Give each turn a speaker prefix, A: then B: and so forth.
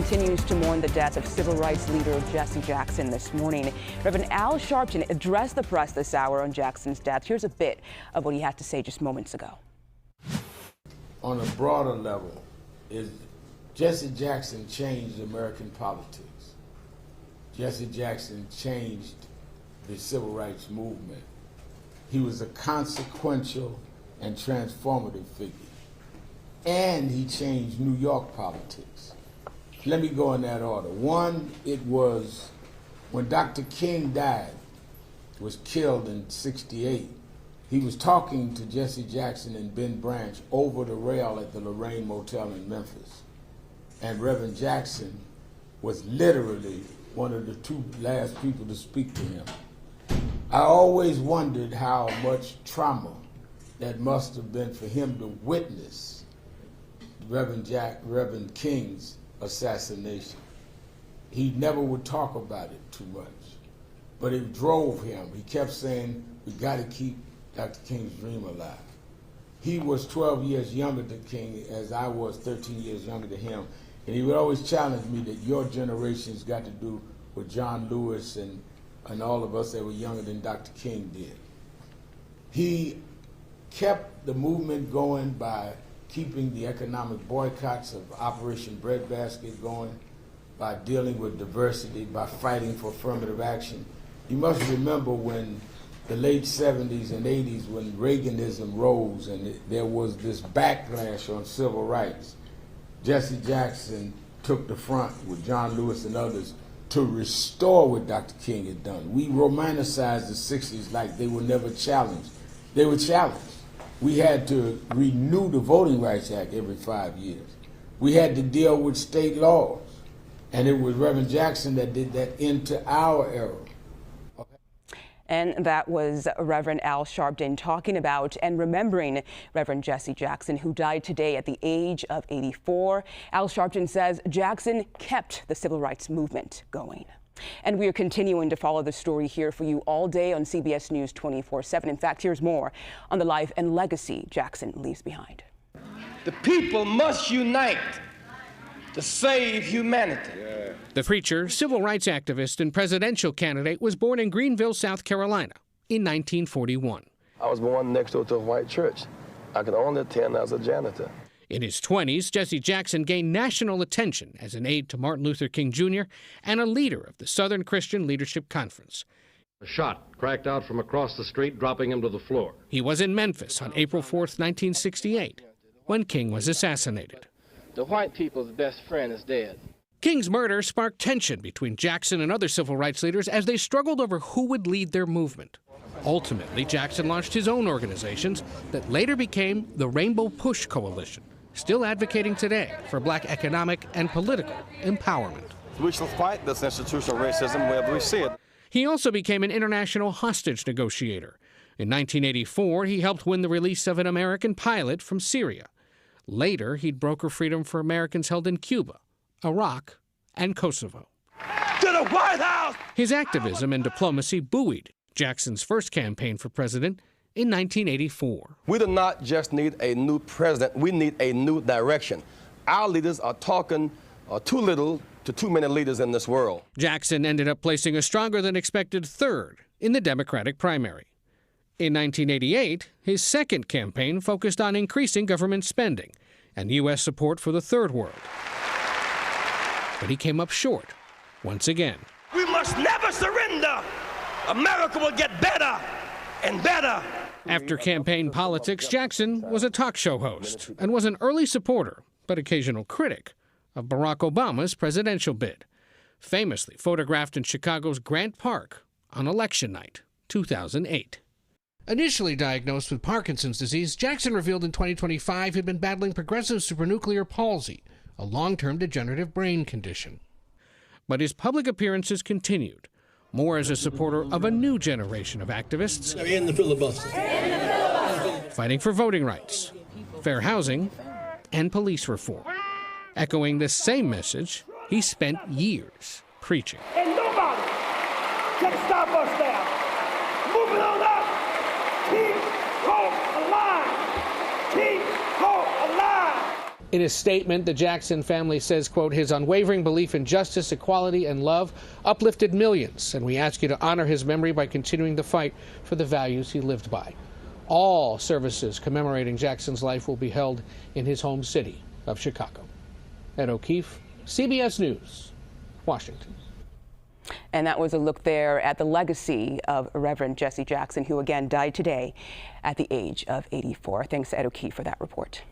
A: continues to mourn the death of civil rights leader Jesse Jackson this morning. Reverend Al Sharpton addressed the press this hour on Jackson's death. Here's a bit of what he had to say just moments ago.
B: On a broader level, Jesse Jackson changed American politics. Jesse Jackson changed the civil rights movement. He was a consequential and transformative figure. And he changed New York politics. Let me go in that order. One, it was when Dr. King died, was killed in '68. He was talking to Jesse Jackson and Ben Branch over the rail at the Lorraine Motel in Memphis. And Reverend Jackson was literally one of the two last people to speak to him. I always wondered how much trauma that must have been for him to witness Reverend King's assassination. He never would talk about it too much, but it drove him. He kept saying, we got to keep Dr. King's dream alive. He was 12 years younger than King, as I was 13 years younger than him, and he would always challenge me that your generation's got to do what John Lewis and all of us that were younger than Dr. King did. He kept the movement going by keeping the economic boycotts of Operation Breadbasket going, by dealing with diversity, by fighting for affirmative action. You must remember when the late 70s and 80s, when Reaganism rose and there was this backlash on civil rights, Jesse Jackson took the front with John Lewis and others to restore what Dr. King had done. We romanticized the 60s like they were never challenged. They were challenged. We had to renew the Voting Rights Act every 5 years. We had to deal with state laws. And it was Reverend Jackson that did that into our era.
A: And that was Reverend Al Sharpton talking about and remembering Reverend Jesse Jackson, who died today at the age of 84. Al Sharpton says Jackson kept the civil rights movement going. And we are continuing to follow the story here for you all day on CBS News 24/7. In fact, here's more on the life and legacy Jackson leaves behind.
C: The people must unite to save humanity.
D: The preacher, civil rights activist, and presidential candidate was born in Greenville, South Carolina in 1941.
E: I was born next door to a white church. I could only attend as a janitor.
D: In his 20s, Jesse Jackson gained national attention as an aide to Martin Luther King Jr. and a leader of the Southern Christian Leadership Conference.
F: A shot cracked out from across the street, dropping him to the floor.
D: He was in Memphis on April 4th, 1968, when King was assassinated.
C: The white people's best friend is dead.
D: King's murder sparked tension between Jackson and other civil rights leaders as they struggled over who would lead their movement. Ultimately, Jackson launched his own organizations that later became the Rainbow Push Coalition, still advocating today for black economic and political empowerment.
E: We shall fight this institutional racism wherever we see it.
D: He also became an international hostage negotiator. In 1984, he helped win the release of an American pilot from Syria. Later, he'd broker freedom for Americans held in Cuba, Iraq, and Kosovo.
C: To the White House!
D: His activism and diplomacy buoyed Jackson's first campaign for president in 1984.
E: We do not just need a new president, we need a new direction. Our leaders are talking too little to too many leaders in this world.
D: Jackson ended up placing a stronger than expected third in the Democratic primary. In 1988, his second campaign focused on increasing government spending and U.S. support for the Third World. But he came up short once again.
C: We must never surrender. America will get better and better.
D: After campaign politics, Jackson was a talk show host and was an early supporter, but occasional critic, of Barack Obama's presidential bid, famously photographed in Chicago's Grant Park on election night, 2008. Initially diagnosed with Parkinson's disease, Jackson revealed in 2025 he'd been battling progressive supranuclear palsy, a long-term degenerative brain condition. But his public appearances continued, more as a supporter of a new generation of activists fighting for voting rights, fair housing, and police reform. Echoing the same message he spent years preaching.
C: And nobody can stop us now. Moving on up. Keep hope alive. Keep hope alive.
D: In a statement, the Jackson family says, quote, his unwavering belief in justice, equality, and love uplifted millions, and we ask you to honor his memory by continuing the fight for the values he lived by. All services commemorating Jackson's life will be held in his home city of Chicago. Ed O'Keefe, CBS News, Washington.
A: And that was a look there at the legacy of Reverend Jesse Jackson, who again died today at the age of 84. Thanks to Ed O'Keefe for that report.